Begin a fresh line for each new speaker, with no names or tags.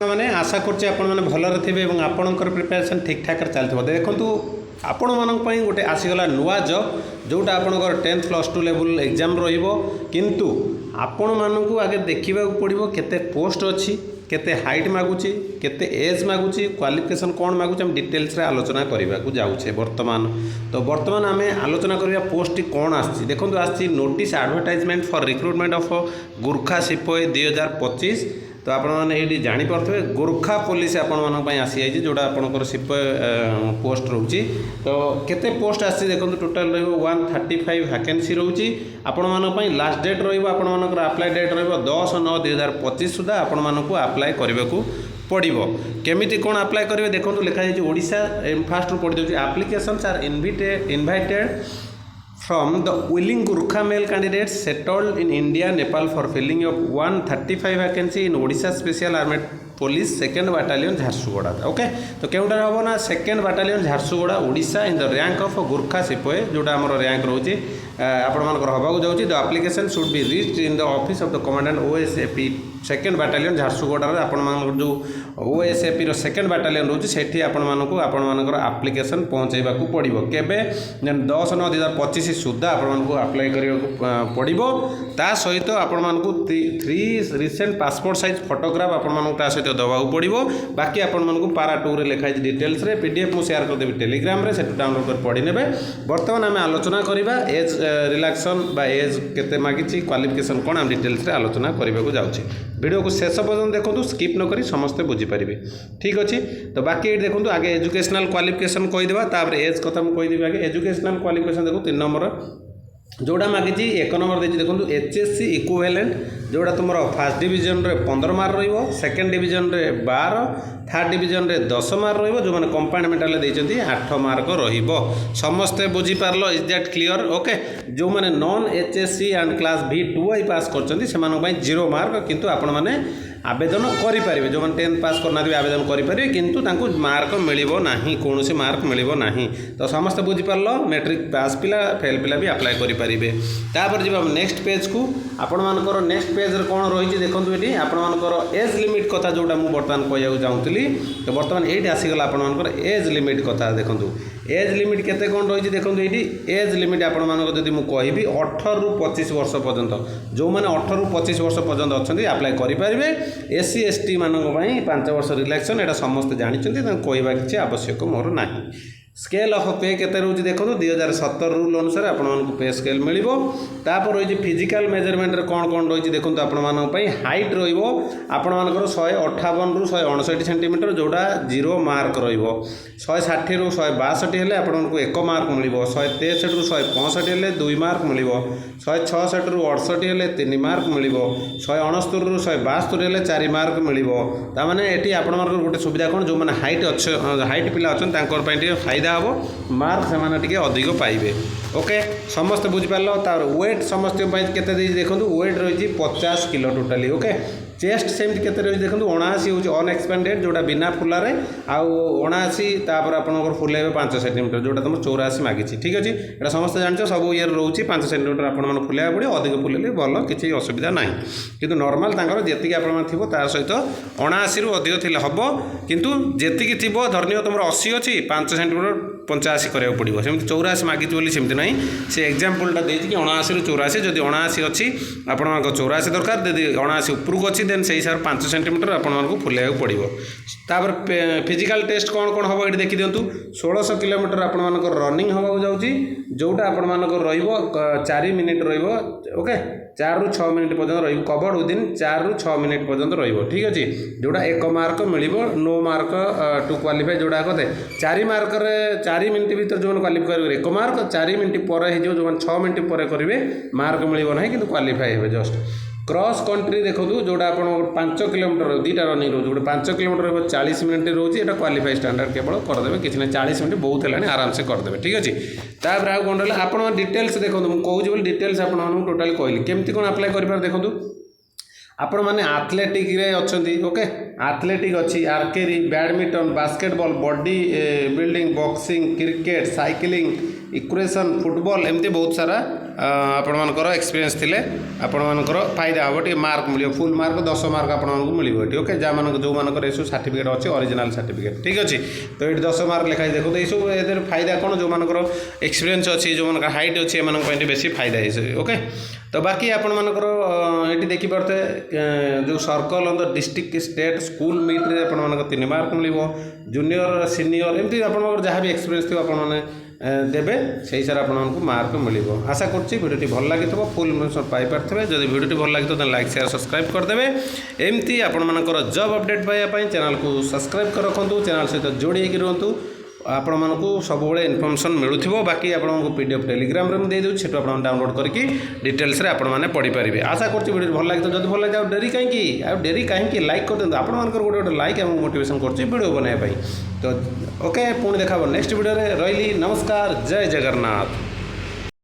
मैंने आशा करते भलरे थे और आपणकर प्रिपेरेसन ठीक ठाक चलती देखो आपण मानक गोटे आसीगला नुआ जॉब जोटा आपणकर 10th +2 लेवल एग्जाम किंतु आपण मानक आगे देखा पड़ो केते पोस्ट अच्छी केते हाइट मागुची केते एज मागुची क्वालिफिकेशन कौन मागुची हम डिटेल्स रे आलोचना करने को जाऊे बर्तमान आम आलोचना करवा पोस्ट कौन आसी देखो आसी notice advertisement for recruitment of Gurkha सिपाही 2025 तो आपने जापे गोरखा पुलिस आपण आसी जाइए जोड़ा आपंकर सिपाही पोस्ट रोचे तो केते पोस्ट आसी देखो टोटाल 135 वैकेंसी रोचे आपण लास्ट डेट रहा अप्लाई डेट रो10/9/2025 सुधा आपण मानक अप्लाई करने को पड़ो केमिति कौन अप्लाई करेंगे देखो लिखाई ओडिशा फास्ट पढ़ी दूसरी applications are invited from the willing Gurkha male candidates settled in India, Nepal for filling of 135 vacancy in Odisha Special Armed Police 2nd Battalion Jharsuguda. Okay, तो केउटार हम ना 2nd Battalion Jharsuguda Odisha in the rank of Gurkha Sipahi जोटा हमर rank रोचे आपण मानकर हबाकू जाउची the application should be reached in the office of the commandant OSAP 2nd Battalion Jharsuguda रे आपण मानकर जो OSAP रो 2nd Battalion रोचे सेठी आपण मानकर एप्लिकेशन पहुंचेबा को पड़िबो केबे 10/9/2025 सुधा आपण मानक अप्लाई करियो पड़िबो ता सहित आपण मानक 3 रिसेंट पासपोर्ट साइज फोटोग्राफ आपण मानक ता सहित दबाऊ पड़ो बाकी आपण मानक पारा 2 रे लिखाई डिटेल्स रे PDF मु शेयर कर देबी टेलीग्राम रे सेटु डाउनलोड कर पढ़ी नेबे वर्तमान आम आलोचना करबा एज रिलैक्सन बा एज केते मागिची क्वालिफिकेशन कोन हम डिटेल्स रे आलोचना करबा को जाउची वीडियो को शेष पर्यंत देखो स्किप न करी समस्ते बुझी पारिबे ठीक अछि तो बाकी देखो आगे एजुकेशनल क्वालिफिकेशन कहि देबा तापर एज कथा मु कहि देबी आगे एजुकेशनल क्वालिफिकेशन देखो 3 नंबर जोड़ा मागिची 1 नंबर देखिए देखो HSC इक्विवेलेंट जोड़ा तुम फर्स्ट डिवीजन रे 15 मार्क रहिबो सेकंड डिवीजन रे 12 थर्ड डिवीजन रे 10 मार्क रहिबो जो माने कंपार्टमेंटल देइचंती 8 मार्क रहिबो समस्ते बुझी पारलो इज दैट क्लियर ओके जो माने non HSC and class V2I पास करचंती से मानको पई 0 मार्क किंतु आपण माने आवेदन करेंगे जो मैंने 10th पास करना आवेदन करेंगे किंतु तांको मार्क मिलिबो नाही कौन सी मार्क मिलिबो नाही तो समस्त बुझी पारलो मैट्रिक पास पिला फेल पिला भी अप्लाई करि परिबे तापर जीवा नेक्स्ट पेज को आपण मानकर नेक्स्ट पेज रे कोन रही देखंतु एटी आपण मानकर एज लिमिट कथा जोटा मु वर्तमान कहया चाहूली तो वर्तमान एटी आसीगला आपण मानकर एज लिमिट कथा देखंतु एज लिमिट केते कोन रही देखंतु एटी एज लिमिट आपण मानकर जदि मु कहबी 18 रु 25 वर्ष पर्यंत जो माने 18 रु 25 वर्ष पर्यंत अछंती अप्लाई करि परिबे SC ST मानक पई 5 वर्ष रिलैक्सन एटा समस्त जानिचंती त कहबा किछि आवश्यक मोर नाही स्केल ऑफ पे केते रहउची देखो 2017 रूल अनुसार आपण मानक पे स्केल मिलिबो तापर रही फिजिकल मेजरमेंट रे कोन रही देखो आपण मानक पई हाइट रहिबो आपण मानकर 158 रु 159 सेंटीमीटर जोड़ा 0 मार्क रहिबो 160 रु 162 हेले आपण मानक 1 मार्क मिलिबो 163 रु 165 हेले 2 मार्क मिलिबो 166 रु 68 हेले 3 मार्क मिलिबो 169 रु 172 हेले 4 मार्क मिलिबो ता माने एटी आपण मानकर गोटे सुविधा कोन जो माने हाइट पिला अछन तांकर पई टे फायदा हम मार्क से अधिक पाइबे ओके समस्त बुझिपार तार वेट समस्त केते देखो वेट रही 50 किलो टोटाली ओके चेस्ट सेमती केते रही देखो 79 हूँ अनएक्सपेंडेड जोड़ा बिना फुलारे आउ 79 आपंकर फुलेबे 5 सेंटीमीटर जोटा तुम 84 मागिची ठीक अच्छे यहाँ समस्त जान सब ये रोचे 5 सेंटीमीटर आप फुलेबा पड़े अधिक फुलेले भल किसी असुविधा ना कि नर्माल जी आप तार सहित 79 रु अधिक थे हम कितु जी थी धरनीय तुम 80 अच्छी 5 सेंटीमीटर 85 कराया पड़ो सेमती 84 मागिची बोली सेमती ना से एग्जाम्पलटा देती 79 रु 84 जदि 79 अच्छी आप 84 दरकार यदि 79 उपरକୁ अच्छी देन से हिसाब 5 सेंटीमीटर आपको फुलेगा पड़ो तापर फिजिकल टेस्ट कौन कौन हम ये देखी दिंतु 1600 किलोमीटर आप रनिंग हवा जाऊँगी जोटा आप 4 मिनिट ओके 4 रु 6 मिनिट पर्यंत रही कवर्ड विदिन 4 रु 6 मिनिट पर्यंत ठीक अच्छे जोड़ा 1 मार्क मिल नो मार्क टू क्वालिफाई जोड़ा कहते 4 मार्क 4 मिनिट भर जो क्वालिफाई करेंगे 1 मार्क 4 मिनिट पर जो 6 मिनिट पर करेंगे मार्क मिल ना कि क्वालिफाई हे जस्ट क्रॉस कंट्री देखो जोड़ा आप 5 किलोमीटर 2टा रनिंग रोज गोटे 5 किलोमीटर 40 मिनिट रोचे ये क्वालिफाई स्टैंडर्ड केवल करदे किसी ना 40 मिनिट बहुत है आराम से करदे ठीक अच्छे तापर आउ कौन रहा आप डिटेल्स देखो मुझे कहूँ डिटेल्स आप टोटाली कहली केमती कौन अप्लाई कर देखो आपण मैंने आथलेटिक रे अच्छी ओके आथलेटिक अच्छी archery badminton basketball body building boxing cricket cycling equation football एमती बहुत सारा ଆପଣମାନଙ୍କର ଏକ୍ସପିରିଏନ୍ସ ଥିଲେ ଆପଣମାନଙ୍କର ଫାଇଦା ହେବ ଟିକେ ମାର୍କ ମିଳିବ ଫୁଲ୍ ମାର୍କ 10 ମାର୍କ ଆପଣମାନଙ୍କୁ ମିଳିବ ଏଠି ଓକେ ଯେଉଁମାନଙ୍କର ଏସବୁ ସାର୍ଟିଫିକେଟ୍ ଅଛି ଅରିଜିନାଲ୍ ସାର୍ଟିଫିକେଟ୍ ଠିକ୍ ଅଛି ତ ଏଠି 10 ମାର୍କ ଲେଖା ଦେଖନ୍ତୁ ଏଇସବୁ ଏଥିରେ ଫାଇଦା କ'ଣ ଯେଉଁମାନଙ୍କର ଏକ୍ସପିରିଏନ୍ସ ଅଛି ଯେଉଁମାନଙ୍କର ହାଇଟ୍ ଅଛି ଏମାନଙ୍କ ପାଇଁ ବେଶୀ ଫାଇଦା ହେଇଛି ଓକେ ତ ବାକି ଆପଣମାନଙ୍କର ଏଠି ଦେଖିପାରୁଥିବେ ଯେଉଁ circle on the district state school ମିଟ୍ରେ ଆପଣମାନଙ୍କ 3 ମାର୍କ ମିଳିବ ଜୁନିୟର ସିନିୟର ଏମିତି ଆପଣଙ୍କର ଯାହା ବି ଏକ୍ସପିରିଏନ୍ସ ଥିବ ଆପଣମାନେ ଦେବେ ସେହି ହିସାବରେ ଆପଣଙ୍କୁ ମାର୍କ ମିଳିବ ଆଶା କରୁଛି ଭିଡ଼ିଓଟି ଭଲ ଲାଗିଥିବ ଫୁଲ୍ ଇନଫର୍ମେସନ୍ ପାଇପାରିଥିବେ ଯଦି ଭିଡ଼ିଓଟି ଭଲ ଲାଗିଥିବ ତାହେଲେ ଲାଇକ୍ ସେୟାର ସବସ୍କ୍ରାଇବ୍ କରିଦେବେ ଏମିତି ଆପଣମାନଙ୍କର ଜବ୍ ଅପଡ଼େଟ୍ ପାଇବା ପାଇଁ ଚ୍ୟାନେଲକୁ ସବସ୍କ୍ରାଇବ୍ କରି ରଖନ୍ତୁ ଚ୍ୟାନେଲ ସହିତ ଯୋଡ଼ି ହେଇକି ରୁହନ୍ତୁ ଆପଣମାନଙ୍କୁ ସବୁବେଳେ ଇନଫର୍ମେସନ୍ ମିଳୁଥିବ ବାକି ଆପଣଙ୍କୁ PDF ଟେଲିଗ୍ରାମରେ ମୁଁ ଦେଇଦେଉଛି ସେଠୁ ଆପଣ ଡାଉନଲୋଡ଼ କରିକି ଡିଟେଲ୍ସରେ ଆପଣମାନେ ପଢ଼ିପାରିବେ ଆଶା କରୁଛି ଭିଡ଼ିଓ ଭଲ ଲାଗିଥିବ ଯଦି ଭଲ ଲାଗେ ଆଉ ଡେରି କାହିଁକି ଲାଇକ୍ କରିଦିଅନ୍ତୁ ଆପଣମାନଙ୍କର ଗୋଟେ ଲାଇକ୍ ଆମକୁ ମୋଟିଭେସନ୍ କରୁଛି ଭିଡ଼ିଓ ବନାଇବା ପାଇଁ ତ ଓକେ ପୁଣି ଦେଖା ହେବ ନେକ୍ସଟ ଭିଡ଼ିଓରେ ରହିଲି ନମସ୍କାର ଜୟ ଜଗନ୍ନାଥ।